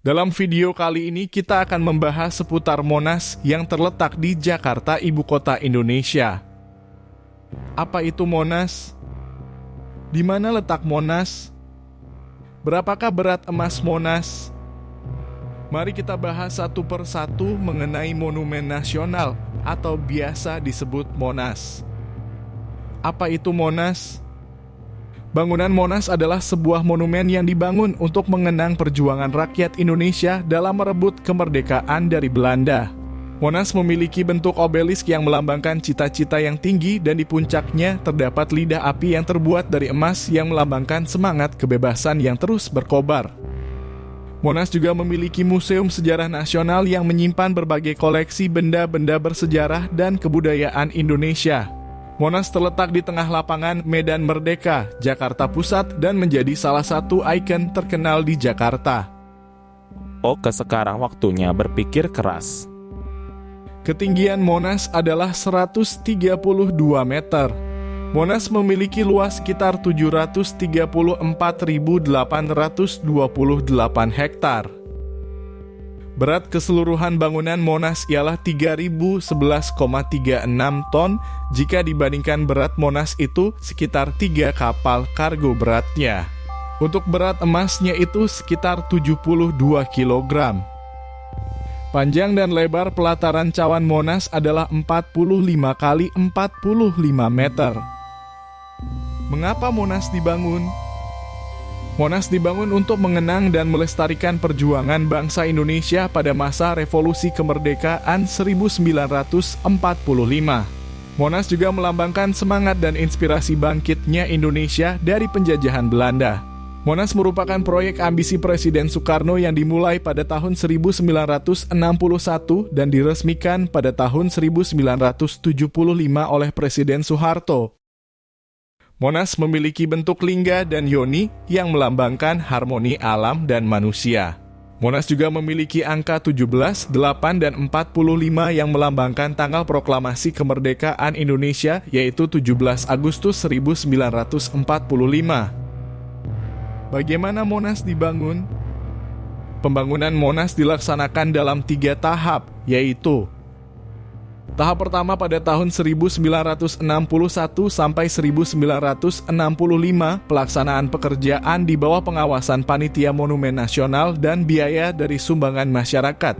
Dalam video kali ini kita akan membahas seputar Monas yang terletak di Jakarta, ibu kota Indonesia. Apa itu Monas? Di mana letak Monas? Berapakah berat emas Monas? Mari kita bahas satu persatu mengenai Monumen Nasional atau biasa disebut Monas. Apa itu Monas? Bangunan Monas adalah sebuah monumen yang dibangun untuk mengenang perjuangan rakyat Indonesia dalam merebut kemerdekaan dari Belanda. Monas memiliki bentuk obelisk yang melambangkan cita-cita yang tinggi dan di puncaknya terdapat lidah api yang terbuat dari emas yang melambangkan semangat kebebasan yang terus berkobar. Monas juga memiliki museum sejarah nasional yang menyimpan berbagai koleksi benda-benda bersejarah dan kebudayaan Indonesia. Monas terletak di tengah lapangan Medan Merdeka, Jakarta Pusat dan menjadi salah satu ikon terkenal di Jakarta. Oke, sekarang waktunya berpikir keras. Ketinggian Monas adalah 132 meter. Monas memiliki luas sekitar 734.828 hektar. Berat keseluruhan bangunan Monas ialah 3.011,36 ton jika dibandingkan berat Monas itu sekitar 3 kapal kargo beratnya. Untuk berat emasnya itu sekitar 72 kg. Panjang dan lebar pelataran cawan Monas adalah 45 kali 45 meter. Mengapa Monas dibangun? Monas dibangun untuk mengenang dan melestarikan perjuangan bangsa Indonesia pada masa Revolusi Kemerdekaan 1945. Monas juga melambangkan semangat dan inspirasi bangkitnya Indonesia dari penjajahan Belanda. Monas merupakan proyek ambisi Presiden Soekarno yang dimulai pada tahun 1961 dan diresmikan pada tahun 1975 oleh Presiden Soeharto. Monas memiliki bentuk lingga dan yoni yang melambangkan harmoni alam dan manusia. Monas juga memiliki angka 17, 8, dan 45 yang melambangkan tanggal proklamasi kemerdekaan Indonesia, yaitu 17 Agustus 1945. Bagaimana Monas dibangun? Pembangunan Monas dilaksanakan dalam 3 tahap, yaitu tahap pertama pada tahun 1961 sampai 1965 pelaksanaan pekerjaan di bawah pengawasan Panitia Monumen Nasional dan biaya dari sumbangan masyarakat.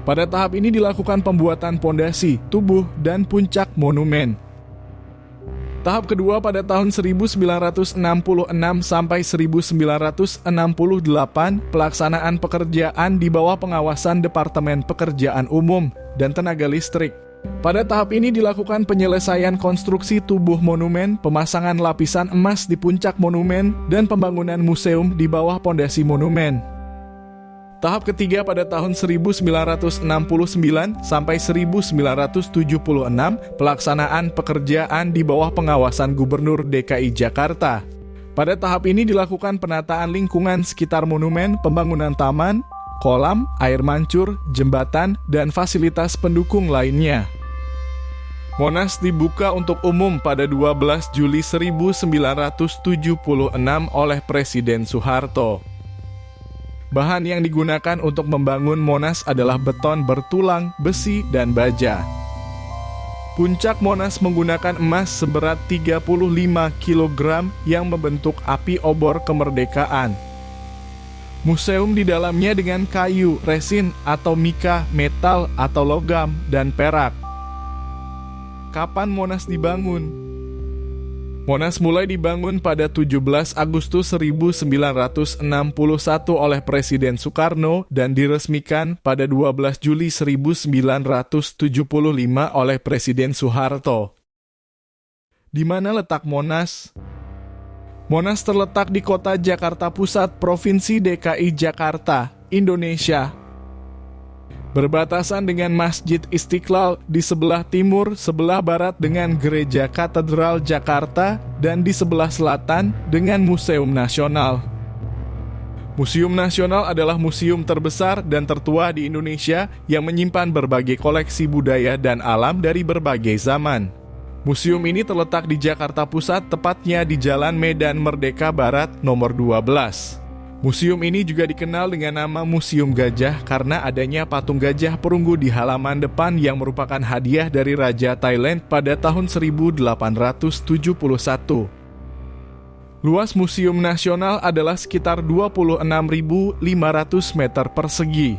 Pada tahap ini dilakukan pembuatan pondasi, tubuh, dan puncak monumen. Tahap kedua pada tahun 1966 sampai 1968 pelaksanaan pekerjaan di bawah pengawasan Departemen Pekerjaan Umum dan Tenaga Listrik. Pada tahap ini dilakukan penyelesaian konstruksi tubuh monumen, pemasangan lapisan emas di puncak monumen, dan pembangunan museum di bawah pondasi monumen. Tahap ketiga pada tahun 1969 sampai 1976 pelaksanaan pekerjaan di bawah pengawasan Gubernur DKI Jakarta. Pada tahap ini dilakukan penataan lingkungan sekitar monumen, pembangunan taman, kolam, air mancur, jembatan, dan fasilitas pendukung lainnya. Monas dibuka untuk umum pada 12 Juli 1976 oleh Presiden Soeharto. Bahan yang digunakan untuk membangun Monas adalah beton bertulang, besi, dan baja. Puncak Monas menggunakan emas seberat 35 kg yang membentuk api obor kemerdekaan. Museum di dalamnya dengan kayu, resin, atau mika, metal, atau logam, dan perak. Kapan Monas dibangun? Monas mulai dibangun pada 17 Agustus 1961 oleh Presiden Soekarno dan diresmikan pada 12 Juli 1975 oleh Presiden Soeharto. Di mana letak Monas? Monas terletak di kota Jakarta Pusat, Provinsi DKI Jakarta, Indonesia. Berbatasan dengan Masjid Istiqlal di sebelah timur, sebelah barat dengan Gereja Katedral Jakarta, dan di sebelah selatan dengan Museum Nasional. Museum Nasional adalah museum terbesar dan tertua di Indonesia yang menyimpan berbagai koleksi budaya dan alam dari berbagai zaman. Museum ini terletak di Jakarta Pusat, tepatnya di Jalan Medan Merdeka Barat nomor 12. Museum ini juga dikenal dengan nama Museum Gajah karena adanya patung gajah perunggu di halaman depan yang merupakan hadiah dari Raja Thailand pada tahun 1871. Luas Museum Nasional adalah sekitar 26.500 meter persegi.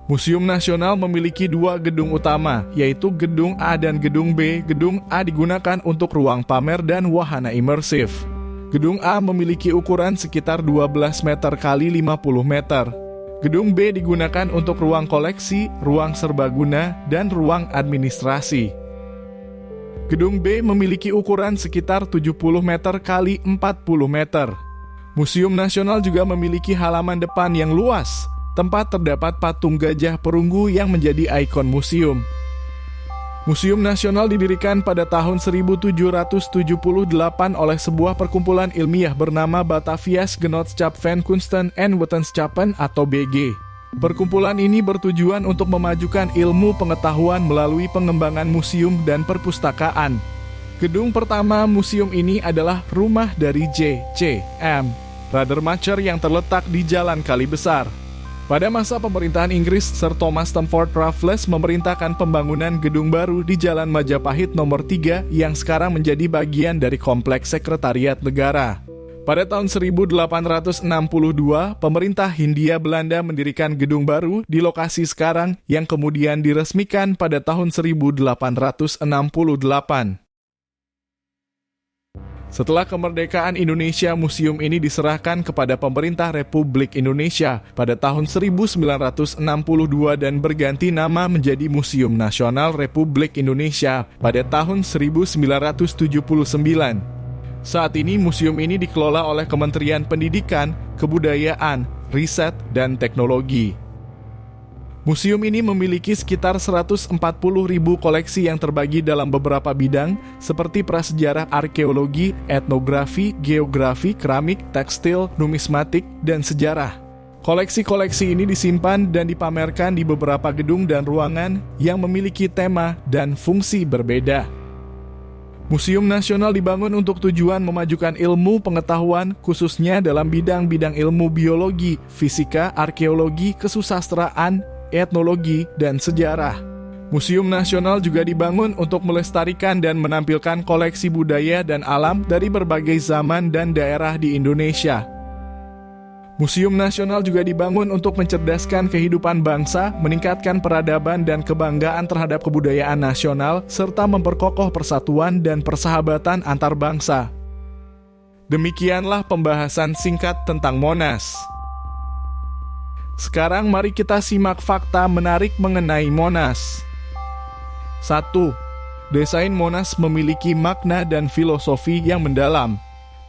Museum Nasional memiliki dua gedung utama, yaitu Gedung A dan Gedung B. Gedung A digunakan untuk ruang pamer dan wahana imersif. Gedung A memiliki ukuran sekitar 12 meter kali 50 meter. Gedung B digunakan untuk ruang koleksi, ruang serbaguna, dan ruang administrasi. Gedung B memiliki ukuran sekitar 70 meter kali 40 meter. Museum Nasional juga memiliki halaman depan yang luas, tempat terdapat patung gajah perunggu yang menjadi ikon museum. Museum Nasional didirikan pada tahun 1778 oleh sebuah perkumpulan ilmiah bernama Batavia's Genootschap-van-Kunsten en Wetenschappen atau BG. Perkumpulan ini bertujuan untuk memajukan ilmu pengetahuan melalui pengembangan museum dan perpustakaan. Gedung pertama museum ini adalah rumah dari J.C.M. Rademacher yang terletak di Jalan Kali Besar. Pada masa pemerintahan Inggris, Sir Thomas Stamford Raffles memerintahkan pembangunan gedung baru di Jalan Majapahit nomor 3 yang sekarang menjadi bagian dari Kompleks Sekretariat Negara. Pada tahun 1862, pemerintah Hindia Belanda mendirikan gedung baru di lokasi sekarang yang kemudian diresmikan pada tahun 1868. Setelah kemerdekaan Indonesia, museum ini diserahkan kepada pemerintah Republik Indonesia pada tahun 1962 dan berganti nama menjadi Museum Nasional Republik Indonesia pada tahun 1979. Saat ini museum ini dikelola oleh Kementerian Pendidikan, Kebudayaan, Riset, dan Teknologi. Museum ini memiliki sekitar 140.000 koleksi yang terbagi dalam beberapa bidang seperti prasejarah, arkeologi, etnografi, geografi, keramik, tekstil, numismatik, dan sejarah. Koleksi-koleksi ini disimpan dan dipamerkan di beberapa gedung dan ruangan yang memiliki tema dan fungsi berbeda. Museum Nasional dibangun untuk tujuan memajukan ilmu pengetahuan khususnya dalam bidang-bidang ilmu biologi, fisika, arkeologi, kesusastraan, etnologi, dan sejarah. Museum Nasional juga dibangun untuk melestarikan dan menampilkan koleksi budaya dan alam dari berbagai zaman dan daerah di Indonesia. Museum Nasional juga dibangun untuk mencerdaskan kehidupan bangsa, meningkatkan peradaban dan kebanggaan terhadap kebudayaan nasional, serta memperkokoh persatuan dan persahabatan antar bangsa. Demikianlah pembahasan singkat tentang Monas. Sekarang mari kita simak fakta menarik mengenai Monas. 1. Desain Monas memiliki makna dan filosofi yang mendalam.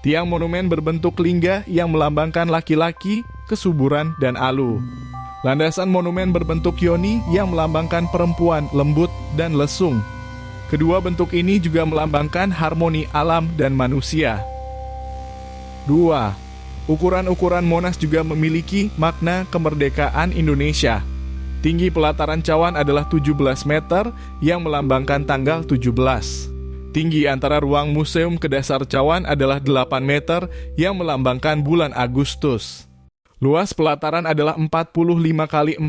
Tiang monumen berbentuk lingga yang melambangkan laki-laki, kesuburan, dan alu. Landasan monumen berbentuk yoni yang melambangkan perempuan, lembut, dan lesung. Kedua bentuk ini juga melambangkan harmoni alam dan manusia. 2. Ukuran-ukuran Monas juga memiliki makna kemerdekaan Indonesia. Tinggi pelataran cawan adalah 17 meter yang melambangkan tanggal 17. Tinggi antara ruang museum ke dasar cawan adalah 8 meter yang melambangkan bulan Agustus. Luas pelataran adalah 45 kali 45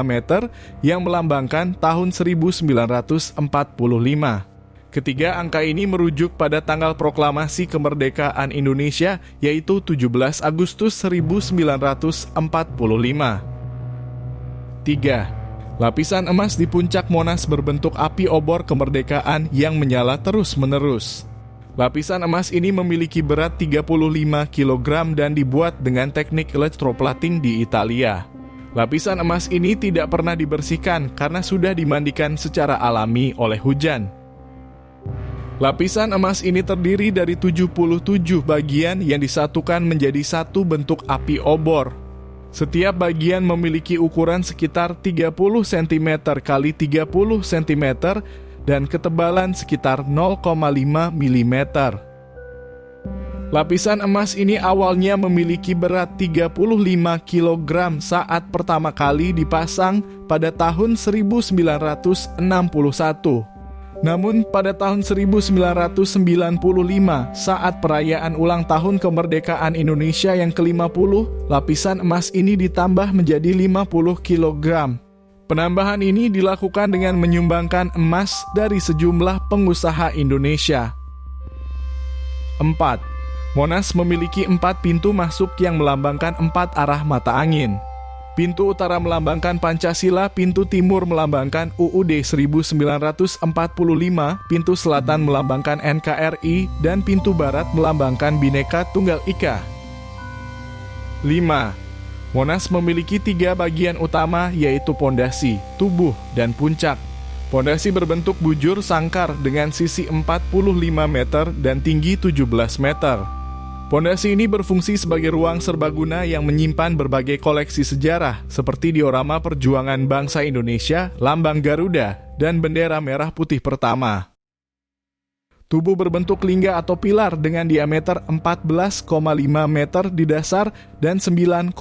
meter yang melambangkan tahun 1945. Ketiga angka ini merujuk pada tanggal proklamasi kemerdekaan Indonesia, yaitu 17 Agustus 1945. 3. Lapisan emas di puncak Monas berbentuk api obor kemerdekaan yang menyala terus-menerus. Lapisan emas ini memiliki berat 35 kg dan dibuat dengan teknik electroplating di Italia. Lapisan emas ini tidak pernah dibersihkan karena sudah dimandikan secara alami oleh hujan. Lapisan emas ini terdiri dari 77 bagian yang disatukan menjadi satu bentuk api obor. Setiap bagian memiliki ukuran sekitar 30 cm x 30 cm dan ketebalan sekitar 0,5 mm. Lapisan emas ini awalnya memiliki berat 35 kg saat pertama kali dipasang pada tahun 1961. Namun pada tahun 1995 saat perayaan ulang tahun kemerdekaan Indonesia yang ke-50, lapisan emas ini ditambah menjadi 50 kg. Penambahan ini dilakukan dengan menyumbangkan emas dari sejumlah pengusaha Indonesia. 4. Monas memiliki 4 pintu masuk yang melambangkan 4 arah mata angin. Pintu utara melambangkan Pancasila, pintu timur melambangkan UUD 1945, pintu selatan melambangkan NKRI, dan pintu barat melambangkan Bhinneka Tunggal Ika. 5. Monas memiliki 3 bagian utama, yaitu pondasi, tubuh, dan puncak. Pondasi berbentuk bujur sangkar dengan sisi 45 meter dan tinggi 17 meter. Pondasi ini berfungsi sebagai ruang serbaguna yang menyimpan berbagai koleksi sejarah seperti diorama perjuangan bangsa Indonesia, lambang Garuda, dan bendera merah putih pertama. Tubuh berbentuk lingga atau pilar dengan diameter 14,5 meter di dasar dan 9,8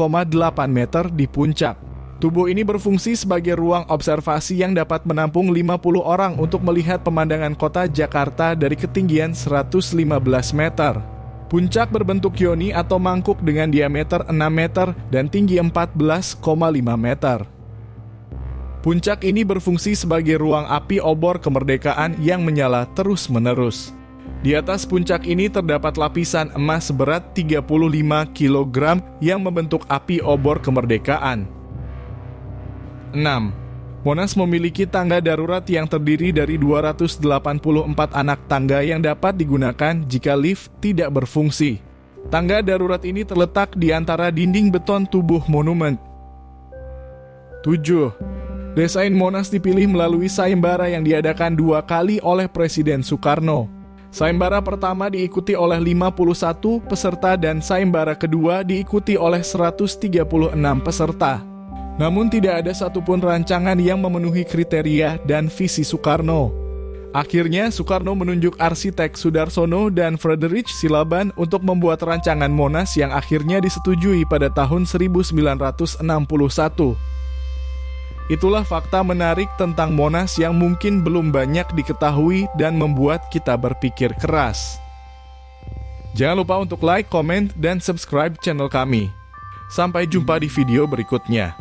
meter di puncak. Tubuh ini berfungsi sebagai ruang observasi yang dapat menampung 50 orang untuk melihat pemandangan kota Jakarta dari ketinggian 115 meter. Puncak berbentuk yoni atau mangkuk dengan diameter 6 meter dan tinggi 14,5 meter. Puncak ini berfungsi sebagai ruang api obor kemerdekaan yang menyala terus-menerus. Di atas puncak ini terdapat lapisan emas seberat 35 kg yang membentuk api obor kemerdekaan. 6. Monas memiliki tangga darurat yang terdiri dari 284 anak tangga yang dapat digunakan jika lift tidak berfungsi. Tangga darurat ini terletak di antara dinding beton tubuh monumen. 7. Desain Monas dipilih melalui sayembara yang diadakan 2 kali oleh Presiden Soekarno. Sayembara pertama diikuti oleh 51 peserta dan sayembara kedua diikuti oleh 136 peserta. Namun tidak ada satupun rancangan yang memenuhi kriteria dan visi Soekarno. Akhirnya Soekarno menunjuk arsitek Sudarsono dan Friedrich Silaban untuk membuat rancangan Monas yang akhirnya disetujui pada tahun 1961. Itulah fakta menarik tentang Monas yang mungkin belum banyak diketahui dan membuat kita berpikir keras. Jangan lupa untuk like, komen, dan subscribe channel kami. Sampai jumpa di video berikutnya.